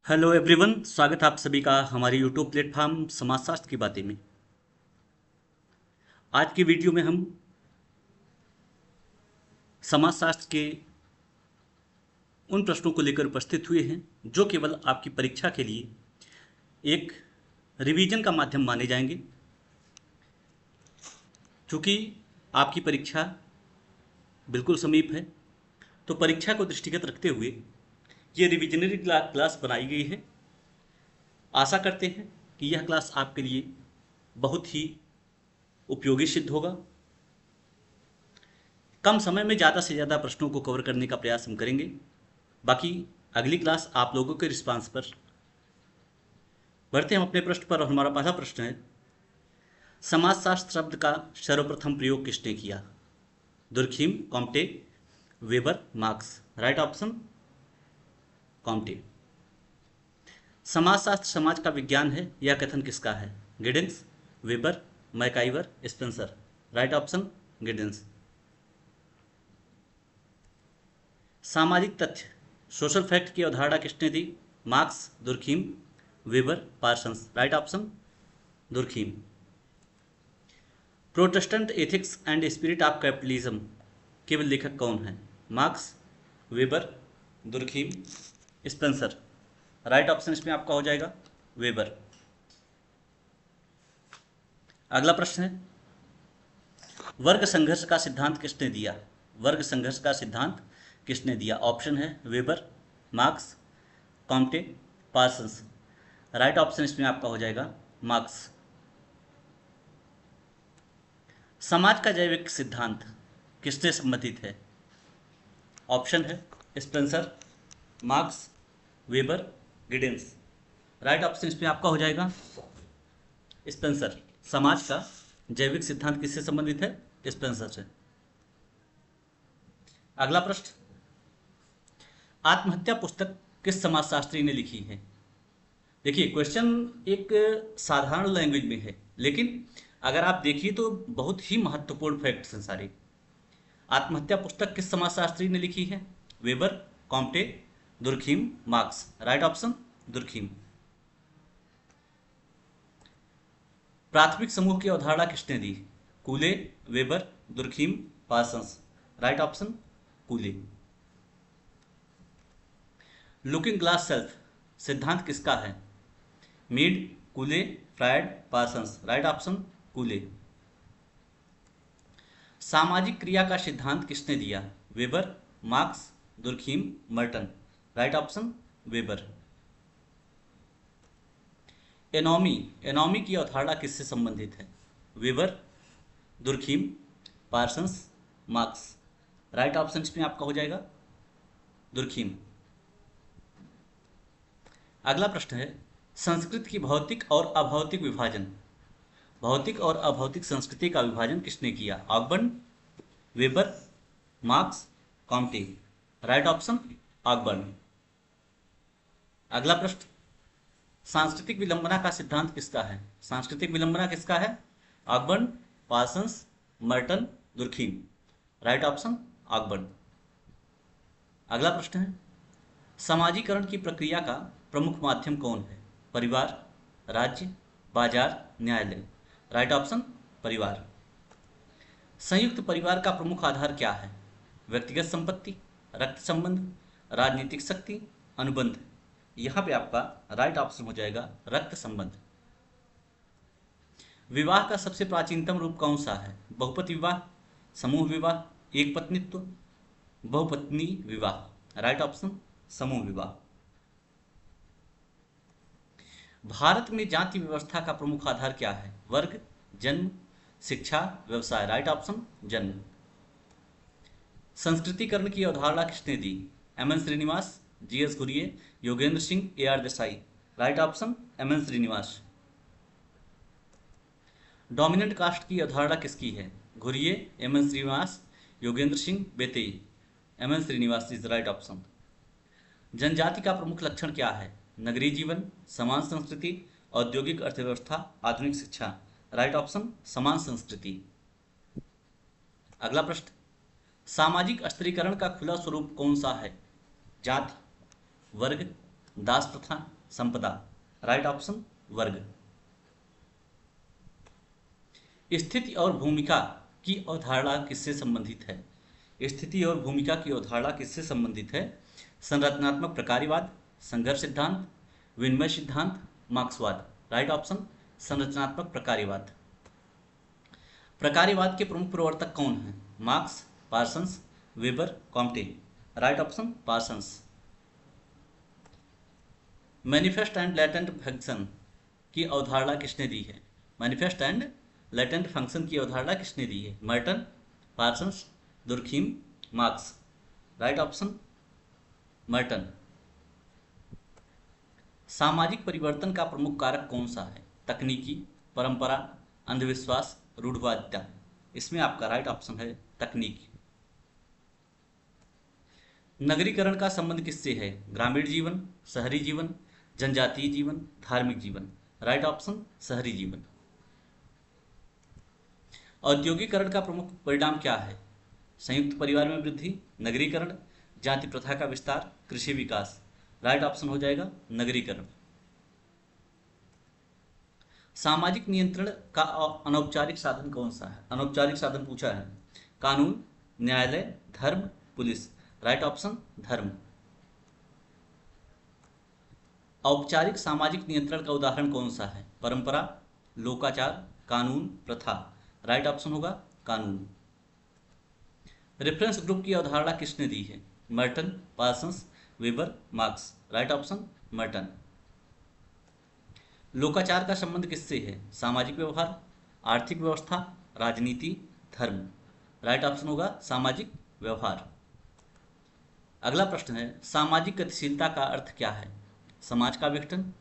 Hello everyone, स्वागत है आप सभी का हमारे यूट्यूब प्लेटफॉर्म समाजशास्त्र की बातें में। आज की वीडियो में हम समाजशास्त्र के उन प्रश्नों को लेकर उपस्थित हुए हैं जो केवल आपकी परीक्षा के लिए एक रिवीजन का माध्यम माने जाएंगे। चूँकि आपकी परीक्षा बिल्कुल समीप है, तो परीक्षा को दृष्टिगत रखते हुए ये रिविजनरी क्लास बनाई गई है। आशा करते हैं कि यह क्लास आपके लिए बहुत ही उपयोगी सिद्ध होगा। कम समय में ज़्यादा से ज़्यादा प्रश्नों को कवर करने का प्रयास हम करेंगे। बाकी अगली क्लास आप लोगों के रिस्पांस पर। बढ़ते हम अपने प्रश्न पर और हमारा पहला प्रश्न है, समाजशास्त्र शब्द का सर्वप्रथम प्रयोग किसने किया? Durkheim, Comte, Weber, Marx. Right option Comte. समाजशास्त्र समाज का विज्ञान है, यह कथन किसका है? Giddens, Weber, MacIver, Spencer. Right option Giddens. सामाजिक तथ्य सोशल फैक्ट की अवधारणा किसने दी? Marx, Durkheim, Weber, Parsons. Right option Durkheim. Protestant ethics and spirit of capitalism केवल लेखक कौन है? Marx, Weber, Durkheim, Spencer. Right option इसमें आपका हो जाएगा वेबर। अगला प्रश्न है, वर्ग संघर्ष का सिद्धांत किसने दिया? वर्ग संघर्ष का सिद्धांत किसने दिया? ऑप्शन है weber, Marx, Comte, Parsons. Right option इसमें आपका हो जाएगा मार्क्स। समाज का जैविक सिद्धांत किससे संबंधित है? ऑप्शन है Spencer, marks, weber, Giddens. Right option इसमें आपका हो जाएगा स्पेंसर। समाज का जैविक सिद्धांत किससे संबंधित है? स्पेंसर से। अगला प्रश्न, आत्महत्या पुस्तक किस समाजशास्त्री ने लिखी है? देखिए, क्वेश्चन एक साधारण लैंग्वेज में है, लेकिन अगर आप देखिए तो बहुत ही महत्वपूर्ण फैक्ट्स हैं सारे। आत्महत्या पुस्तक किस समाजशास्त्री ने लिखी है? Weber, Comte, Durkheim, Marx. Right option Durkheim. प्राथमिक समूह की अवधारणा किसने दी? Cooley, Weber, Durkheim, Parsons. Right option Cooley. Looking glass self सिद्धांत किसका है? Mead, Cooley, Freud, Parsons. Right option Cooley. सामाजिक क्रिया का सिद्धांत किसने दिया? Weber, Marx, Durkheim, Merton. Right option Weber. Anomie anomie की अवधारणा किससे संबंधित है? Weber, Durkheim, Parsons, Marx. Right option इसमें आपका हो जाएगा दुर्खीम। अगला प्रश्न है, संस्कृत की भौतिक और अभौतिक विभाजन, भौतिक और अभौतिक संस्कृति का विभाजन किसने किया? Ogburn, Weber, Marx, Comte. Right option Ogburn. अगला प्रश्न, सांस्कृतिक विलंबना का सिद्धांत किसका है? सांस्कृतिक विलंबना किसका है? Ogburn, Parsons, Merton, Durkheim. Right option Ogburn. अगला प्रश्न है, समाजीकरण की प्रक्रिया का प्रमुख माध्यम कौन है? परिवार, राज्य, बाजार, न्यायालय। राइट ऑप्शन परिवार। संयुक्त परिवार का प्रमुख आधार क्या है? व्यक्तिगत संपत्ति, रक्त संबंध, राजनीतिक शक्ति, अनुबंध। यहां पे आपका राइट ऑप्शन हो जाएगा रक्त संबंध। विवाह का सबसे प्राचीनतम रूप कौन सा है? बहुपति विवाह, समूह विवाह, एक पत्नीत्व, बहुपत्नी विवाह। राइट ऑप्शन समूह विवाह। भारत में जाति व्यवस्था का प्रमुख आधार क्या है? वर्ग, जन्म, शिक्षा, व्यवसाय। राइट ऑप्शन जन्म। संस्कृतिकरण की अवधारणा किसने दी? M N Srinivas, G S Ghurye, Yogendra Singh, A R Desai. Right option M N Srinivas. Dominant caste की अवधारणा किसकी है? Ghurye, M N Srinivas, Yogendra Singh, Beteille. M N Srinivas is right option. जनजाति का प्रमुख लक्षण क्या है? नगरीय जीवन, समान संस्कृति, औद्योगिक अर्थव्यवस्था, आधुनिक शिक्षा। राइट ऑप्शन समान संस्कृति। अगला प्रश्न, सामाजिक स्तरीकरण का खुला स्वरूप कौन सा है? जाति, वर्ग, दास प्रथा, संपदा। राइट ऑप्शन वर्ग। स्थिति और भूमिका की अवधारणा किससे संबंधित है? स्थिति और भूमिका की अवधारणा किससे संबंधित है? संरचनात्मक प्रकार्यवाद, संघर्ष सिद्धांत, विनिमय सिद्धांत, मार्क्सवाद। राइट ऑप्शन संरचनात्मक प्रकार्यवाद। प्रकार्यवाद के प्रमुख प्रवर्तक कौन हैं? Marks, Parsons, weber, Comte. Right option Parsons. Manifest and latent function की अवधारणा किसने दी है? मैनिफेस्ट एंड लेटेंट फंक्शन की अवधारणा किसने दी है? Merton, Parsons, Durkheim, Marx. Right option Merton. सामाजिक परिवर्तन का प्रमुख कारक कौन सा है? तकनीकी, परंपरा, अंधविश्वास, रूढ़वादिता। इसमें आपका राइट ऑप्शन है तकनीक। नगरीकरण का संबंध किससे है? ग्रामीण जीवन, शहरी जीवन, जनजातीय जीवन, धार्मिक जीवन। राइट ऑप्शन शहरी जीवन। औद्योगिकरण का प्रमुख परिणाम क्या है? संयुक्त परिवार में वृद्धि, नगरीकरण, जाति प्रथा का विस्तार, कृषि विकास। राइट ऑप्शन हो जाएगा नगरीकरण। सामाजिक नियंत्रण का अनौपचारिक साधन कौन सा है? अनौपचारिक साधन पूछा है। कानून, न्यायालय, धर्म, पुलिस। राइट ऑप्शन धर्म। औपचारिक सामाजिक नियंत्रण का उदाहरण कौन सा है? परंपरा, लोकाचार, कानून, प्रथा। राइट ऑप्शन होगा कानून। रेफरेंस ग्रुप की अवधारणा किसने दी है? Merton, Parsons, Weber, Marx. Right option Merton. लोकाचार का संबंध किससे है? सामाजिक व्यवहार, आर्थिक व्यवस्था, राजनीति, धर्म। राइट ऑप्शन होगा सामाजिक व्यवहार। अगला प्रश्न है सामाजिक गतिशीलता का अर्थ क्या है? समाज का विघटन,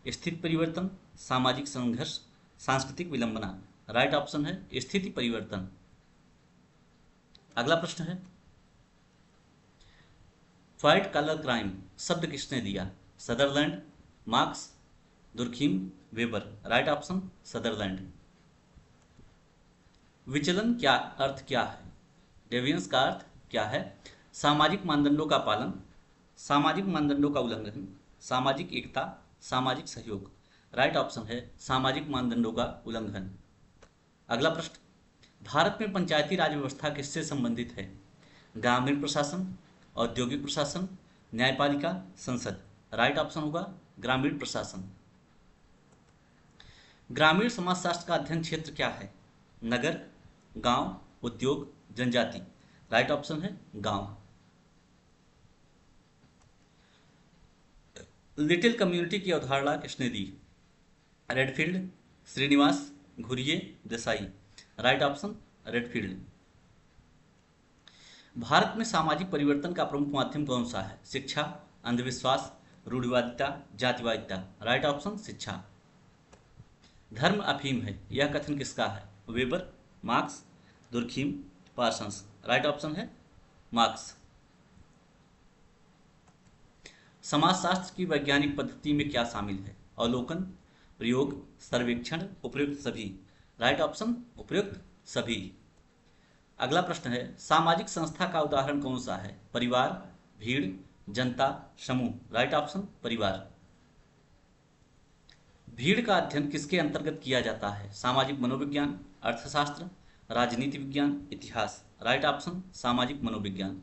स्थिति परिवर्तन, सामाजिक संघर्ष, सांस्कृतिक विलंबना। राइट ऑप्शन है स्थिति परिवर्तन। अगला प्रश्न है व्हाइट कॉलर क्राइम शब्द किसने दिया? Sutherland, marks, Durkheim, weber. Right option Sutherland. विचलन क्या अर्थ क्या है? डेवियंस का अर्थ क्या है? सामाजिक मानदंडों का पालन, सामाजिक मानदंडों का उल्लंघन, सामाजिक एकता, सामाजिक सहयोग। राइट ऑप्शन है सामाजिक मानदंडों का उल्लंघन। अगला प्रश्न भारत में पंचायती राज व्यवस्था किससे संबंधित है? ग्रामीण प्रशासन, औद्योगिक प्रशासन, न्यायपालिका, संसद। राइट ऑप्शन होगा ग्रामीण प्रशासन। ग्रामीण समाजशास्त्र का अध्ययन क्षेत्र क्या है? नगर, गांव, उद्योग, जनजाति। राइट ऑप्शन है गांव। लिटिल कम्युनिटी की अवधारणा किसने दी? Redfield, Srinivas, Ghurye, Desai. Right option Redfield. Bharat में सामाजिक परिवर्तन का प्रमुख माध्यम कौन सा है? शिक्षा, अंधविश्वास, रूढ़िवादिता, जातिवादिता। राइट ऑप्शन शिक्षा। धर्म अफीम है यह कथन किसका है? Weber, Marx, Durkheim, Parsons. Right option है मार्क्स। समाजशास्त्र की वैज्ञानिक पद्धति में क्या शामिल है? अवलोकन, प्रयोग, सर्वेक्षण, उपयुक्त सभी। राइट ऑप्शन उपयुक्त सभी। अगला प्रश्न है सामाजिक संस्था का उदाहरण कौन सा है? परिवार, भीड़, जनता, समूह। राइट ऑप्शन परिवार। भीड़ का अध्ययन किसके अंतर्गत किया जाता है? सामाजिक मनोविज्ञान, अर्थशास्त्र, राजनीति विज्ञान, इतिहास। राइट ऑप्शन सामाजिक मनोविज्ञान।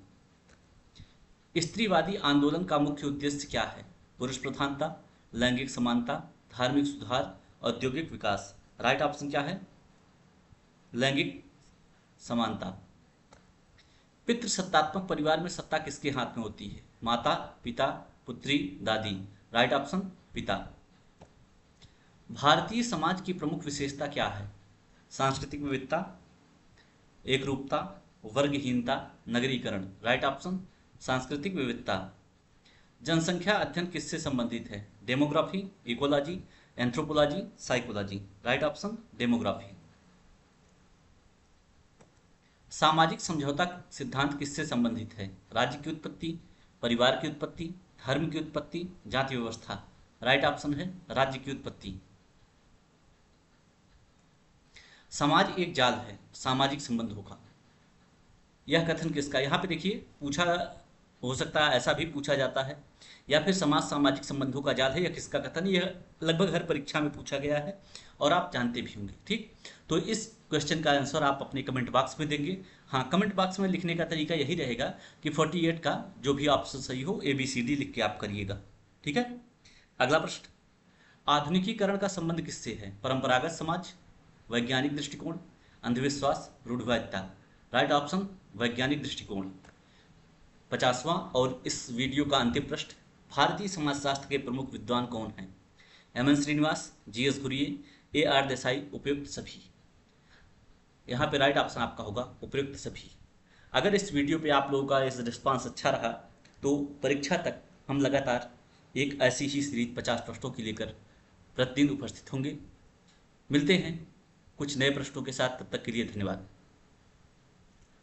स्त्रीवादी आंदोलन का मुख्य उद्देश्य क्या है? पुरुष प्रधानता, लैंगिक समानता, धार्मिक सुधार, औद्योगिक विकास। राइट ऑप्शन क्या है? लैंगिक समानता। पितृसत्तात्मक परिवार में सत्ता किसके हाथ में होती है? माता, पिता, पुत्री, दादी। राइट ऑप्शन पिता। भारतीय समाज की प्रमुख विशेषता क्या है? सांस्कृतिक विविधता, एकरूपता, वर्गहीनता, नगरीकरण। राइट ऑप्शन सांस्कृतिक विविधता। जनसंख्या अध्ययन किससे संबंधित है? Demography, ecology, anthropology, psychology. Right option demography. सामाजिक समझौता सिद्धांत किससे संबंधित है? राज्य की उत्पत्ति, परिवार की उत्पत्ति, धर्म की उत्पत्ति, जाति व्यवस्था। राइट ऑप्शन है राज्य की उत्पत्ति। समाज एक जाल है सामाजिक संबंधों का यह कथन किसका? यहाँ पे देखिए पूछा हो सकता है, ऐसा भी पूछा जाता है या फिर समाज सामाजिक संबंधों का जाल है, या किसका कथन? यह लगभग हर परीक्षा में पूछा गया है और आप जानते भी होंगे। ठीक, तो इस क्वेश्चन का आंसर आप अपने कमेंट बॉक्स में देंगे। हाँ, कमेंट बॉक्स में लिखने का तरीका यही रहेगा कि 48 का जो भी ऑप्शन सही हो ABCD लिख के आप करिएगा। ठीक है। अगला प्रश्न, आधुनिकीकरण का संबंध किससे है? परंपरागत समाज, वैज्ञानिक दृष्टिकोण, अंधविश्वास, रूढ़िवादिता। राइट ऑप्शन वैज्ञानिक दृष्टिकोण। 50वां और इस वीडियो का अंतिम प्रश्न, भारतीय समाजशास्त्र के प्रमुख विद्वान कौन हैं? MN Srinivas, GS Ghurye, AR Desai, उपयुक्त सभी। यहाँ पे राइट ऑप्शन आपका होगा उपयुक्त सभी। अगर इस वीडियो पे आप लोगों का इस रिस्पांस अच्छा रहा तो परीक्षा तक हम लगातार एक ऐसी ही सीरीज 50 प्रश्नों की लेकर प्रतिदिन उपस्थित होंगे। मिलते हैं कुछ नए प्रश्नों के साथ, तब तक के लिए धन्यवाद।